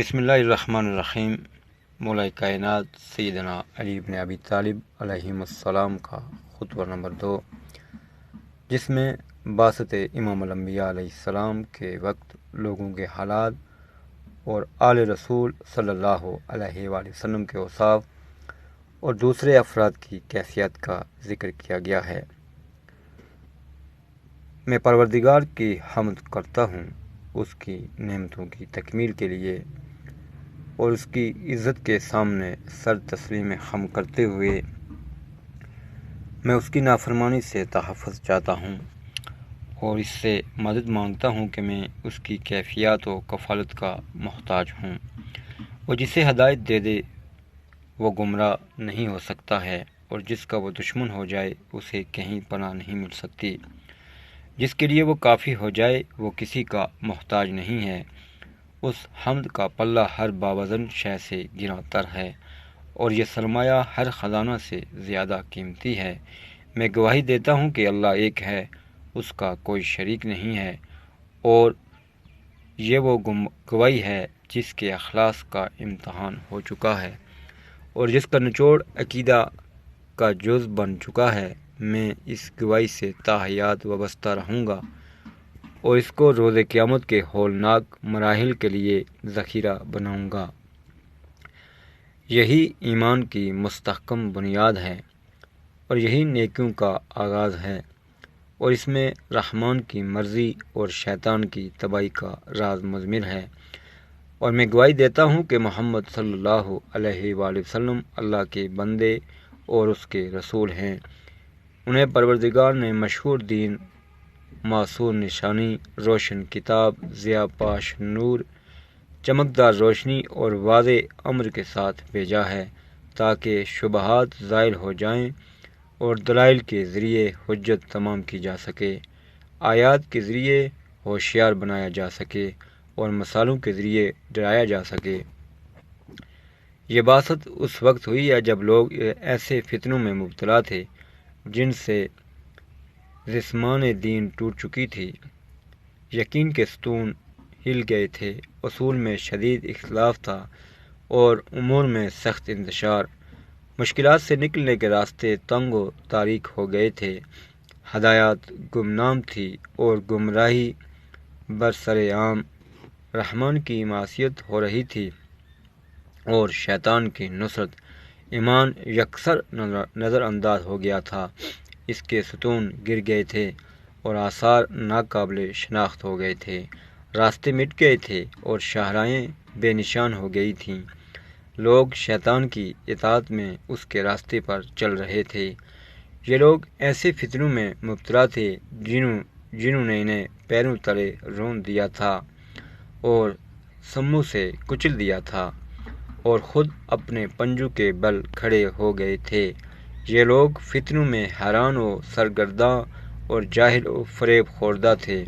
بسم اللہ الرحمن الرحیم۔ مولا کائنات سیدنا علی بن ابی طالب علیہ السلام کا خطبہ نمبر 2، جس میں بعثت امام الانبیاء علیہ السلام کے وقت لوگوں کے حالات اور آل رسول صلی اللہ علیہ وآلہ وسلم کے اوصاف اور دوسرے افراد کی کیفیت کا ذکر کیا گیا ہے۔ میں پروردگار کی حمد کرتا ہوں اس کی نعمتوں کی تکمیل کے لیے، اور اس کی عزت کے سامنے سر تسلیم خم کرتے ہوئے میں اس کی نافرمانی سے تحفظ چاہتا ہوں اور اس سے مدد مانگتا ہوں کہ میں اس کی کیفیات و کفالت کا محتاج ہوں۔ وہ جسے ہدایت دے دے وہ گمراہ نہیں ہو سکتا ہے، اور جس کا وہ دشمن ہو جائے اسے کہیں پناہ نہیں مل سکتی۔ جس کے لیے وہ کافی ہو جائے وہ کسی کا محتاج نہیں ہے۔ اس حمد کا پلہ ہر باوزن شے سے گراں تر ہے، اور یہ سرمایہ ہر خزانہ سے زیادہ قیمتی ہے۔ میں گواہی دیتا ہوں کہ اللہ ایک ہے، اس کا کوئی شریک نہیں ہے، اور یہ وہ گواہی ہے جس کے اخلاص کا امتحان ہو چکا ہے اور جس کا نچوڑ عقیدہ کا جز بن چکا ہے۔ میں اس گواہی سے تا حیات وابستہ رہوں گا اور اس کو روز قیامت کے ہولناک مراحل کے لیے ذخیرہ بناؤں گا۔ یہی ایمان کی مستحکم بنیاد ہے اور یہی نیکیوں کا آغاز ہے، اور اس میں رحمان کی مرضی اور شیطان کی تباہی کا راز مضمر ہے۔ اور میں گواہی دیتا ہوں کہ محمد صلی اللہ علیہ وآلہ وسلم اللہ کے بندے اور اس کے رسول ہیں۔ انہیں پروردگار نے مشہور دین، معصور نشانی، روشن کتاب، ضیاء پاش نور، چمکدار روشنی اور واضح امر کے ساتھ بھیجا ہے، تاکہ شبہات زائل ہو جائیں اور دلائل کے ذریعے حجت تمام کی جا سکے، آیات کے ذریعے ہوشیار بنایا جا سکے اور مثالوں کے ذریعے ڈرایا جا سکے۔ یہ بعثت اس وقت ہوئی ہے جب لوگ ایسے فتنوں میں مبتلا تھے جن سے جسمان دین ٹوٹ چکی تھی، یقین کے ستون ہل گئے تھے، اصول میں شدید اختلاف تھا اور امور میں سخت انتشار، مشکلات سے نکلنے کے راستے تنگ و تاریک ہو گئے تھے، ہدایات گمنام تھی اور گمراہی برسر عام، رحمان کی معصیت ہو رہی تھی اور شیطان کی نصرت، ایمان یکسر نظر انداز ہو گیا تھا، اس کے ستون گر گئے تھے اور آثار ناقابل شناخت ہو گئے تھے، راستے مٹ گئے تھے اور شاہراہیں بے نشان ہو گئی تھیں، لوگ شیطان کی اطاعت میں اس کے راستے پر چل رہے تھے۔ یہ لوگ ایسے فتنوں میں مبتلا تھے جنہوں نے انہیں پیروں تلے رون دیا تھا اور سموں سے کچل دیا تھا اور خود اپنے پنجوں کے بل کھڑے ہو گئے تھے۔ یہ لوگ فتنوں میں حیران و سرگرداں اور جاہل و فریب خوردہ تھے۔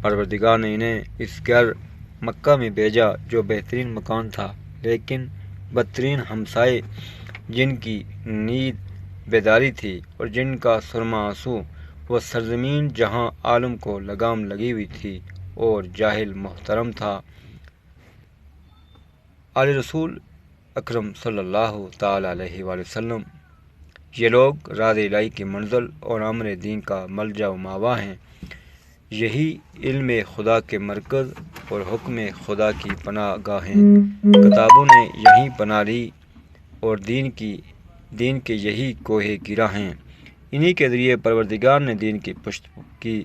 پروردگار نے انہیں اس گھر مکہ میں بھیجا جو بہترین مکان تھا، لیکن بدترین ہمسائے، جن کی نیند بیداری تھی اور جن کا سرمہ آنسو، وہ سرزمین جہاں عالم کو لگام لگی ہوئی تھی اور جاہل محترم تھا۔ آل رسول اکرم صلی اللہ تعالی علیہ وآلہ وسلم، یہ لوگ راز الہی کی منزل اور امر دین کا ملجا و ماوا ہیں، یہی علم خدا کے مرکز اور حکم خدا کی پناہ گاہ ہیں، کتابوں نے یہیں پناہ لی اور دین کے یہی کوہ گرا ہیں، انہی کے ذریعے پروردگار نے دین کی پشت کی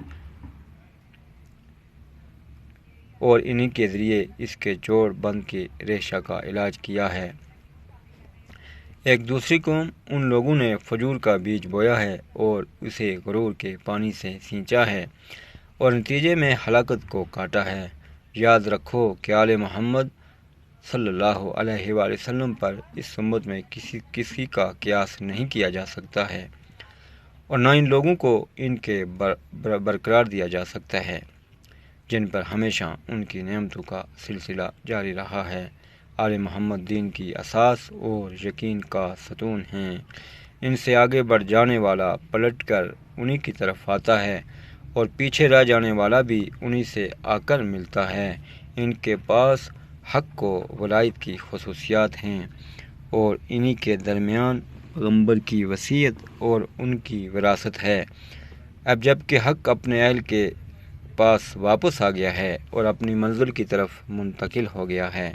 اور انہی کے ذریعے اس کے جوڑ بند کے ریشہ کا علاج کیا ہے۔ ایک دوسری قوم ان لوگوں نے فجور کا بیج بویا ہے اور اسے غرور کے پانی سے سینچا ہے اور نتیجے میں ہلاکت کو کاٹا ہے۔ یاد رکھو کہ آل محمد صلی اللہ علیہ وآلہ وسلم پر اس امت میں کسی کا قیاس نہیں کیا جا سکتا ہے، اور نہ ان لوگوں کو ان کے برقرار دیا جا سکتا ہے جن پر ہمیشہ ان کی نعمتوں کا سلسلہ جاری رہا ہے۔ آل محمد دین کی اساس اور یقین کا ستون ہیں، ان سے آگے بڑھ جانے والا پلٹ کر انہی کی طرف آتا ہے اور پیچھے رہ جانے والا بھی انہی سے آ کر ملتا ہے۔ ان کے پاس حق و ولایت کی خصوصیات ہیں اور انہی کے درمیان پیغمبر کی وصیت اور ان کی وراثت ہے۔ اب جب کہ حق اپنے اہل کے پاس واپس آ گیا ہے اور اپنی منزل کی طرف منتقل ہو گیا ہے،